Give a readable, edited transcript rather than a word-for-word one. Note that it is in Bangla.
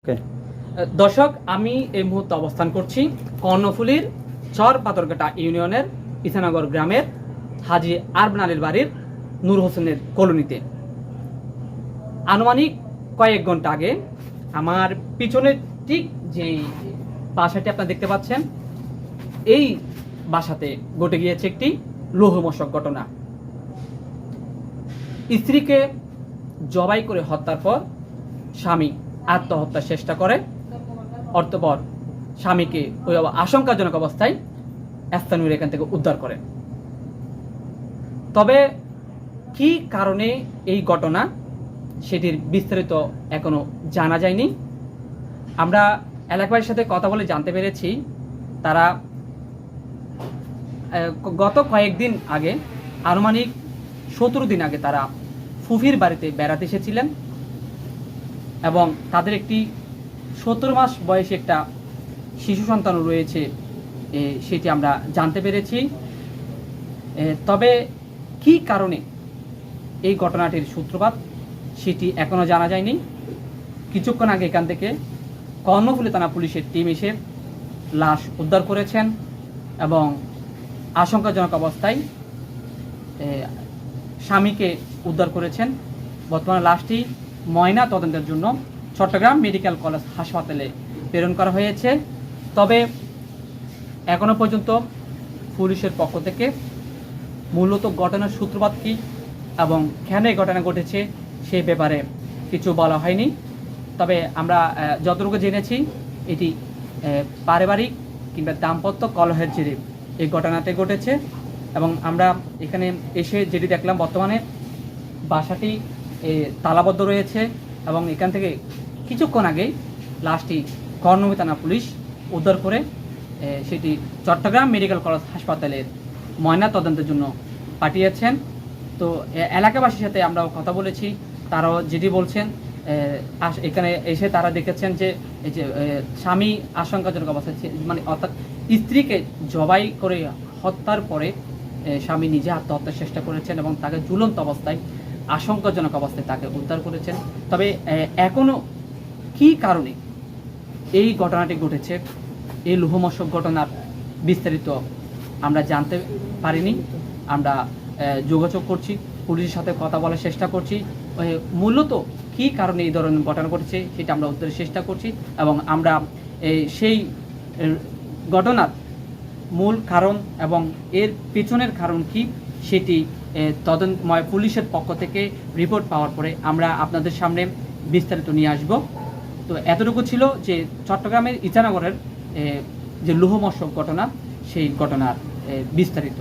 ওকে দর্শক, আমি এই মুহূর্তে অবস্থান করছি কর্ণফুলীর চর পাথরঘাটা ইউনিয়নের ইসানগর গ্রামের হাজী আরমান আলীর বাড়ির নূর হোসেনের কলোনিতে। আনুমানিক কয়েক ঘন্টা আগে আমার পিছনের ঠিক যে বাসাটি আপনারা দেখতে পাচ্ছেন, এই বাসাতে ঘটে গিয়েছে একটি লোহমশক ঘটনা। স্ত্রীকে জবাই করে হত্যার পর স্বামী আত্মহত্যার চেষ্টা করে। অতঃপর স্বামীকে ওই আশঙ্কাজনক অবস্থায় স্থানীয়রা এখান থেকে উদ্ধার করে। তবে কি কারণে এই ঘটনা, সেটির বিস্তারিত এখনো জানা যায়নি। আমরা এলাকাবাসীর সাথে কথা বলে জানতে পেরেছি, তারা গত কয়েকদিন আগে, আনুমানিক 17 দিন আগে, তারা ফুফির বাড়িতে বেড়াতে এসেছিলেন এবং তাদের একটি 17 মাস বয়সী একটা শিশু সন্তান রয়েছে, সেটি আমরা জানতে পেরেছি। তবে কি কারণে এই ঘটনাটির সূত্রপাত, সেটি এখনও জানা যায়নি। কিছুক্ষণ আগে এখান থেকে কর্ণফুলী থানা পুলিশের টিম এসে লাশ উদ্ধার করেছেন এবং আশঙ্কাজনক অবস্থায় স্বামীকে উদ্ধার করেছেন। বর্তমানে লাশটি ময়না তদন্তের জন্য চট্টগ্রাম মেডিকেল কলেজ হাসপাতালে প্রেরণ করা হয়েছে। তবে এখনো পর্যন্ত পুলিশের পক্ষ থেকে মূলত ঘটনার সূত্রপাত কী এবং কেন এই ঘটনা ঘটেছে সে ব্যাপারে কিছু বলা হয়নি। তবে আমরা যতটুকু জেনেছি, এটি পারিবারিক কিংবা দাম্পত্য কলহের জেরে এই ঘটনাটি ঘটেছে। এবং আমরা এখানে এসে যেটি দেখলাম, বর্তমানে বাসাটি তালাবদ্ধ রয়েছে এবং এখান থেকে কিছুক্ষণ আগেই লাশটি কর্ণফুলী থানা পুলিশ উদ্ধার করে সেটি চট্টগ্রাম মেডিকেল কলেজ হাসপাতালের ময়না তদন্তের জন্য পাঠিয়েছেন। তো এলাকাবাসীর সাথে আমরাও কথা বলেছি, তারাও যেটি বলছেন, এখানে এসে তারা দেখেছেন যে এই যে স্বামী আশঙ্কাজনক অবস্থায়, মানে অর্থাৎ স্ত্রীকে জবাই করে হত্যার পরে স্বামী নিজে আত্মহত্যার চেষ্টা করেছেন এবং তাকে ঝুলন্ত অবস্থায়, আশঙ্কাজনক অবস্থায় তাকে উদ্ধার করেছেন। তবে এখনও কি কারণে এই ঘটনাটি ঘটেছে, এই লোহমশক ঘটনার বিস্তারিত আমরা জানতে পারিনি। আমরা যোগাযোগ করছি, পুলিশের সাথে কথা বলার চেষ্টা করছি, মূলত কি কারণে এই ধরনের ঘটনা ঘটেছে সেটা আমরা উত্তরের চেষ্টা করছি এবং আমরা সেই ঘটনার মূল কারণ এবং এর পেছনের কারণ কি সেটি তদন্তময় পুলিশের পক্ষ থেকে রিপোর্ট পাওয়ার পরে আমরা আপনাদের সামনে বিস্তারিত নিয়ে আসব। তো এতটুকু ছিল যে চট্টগ্রামের ইছানগরের যে লোহমশক ঘটনা, সেই ঘটনার বিস্তারিত।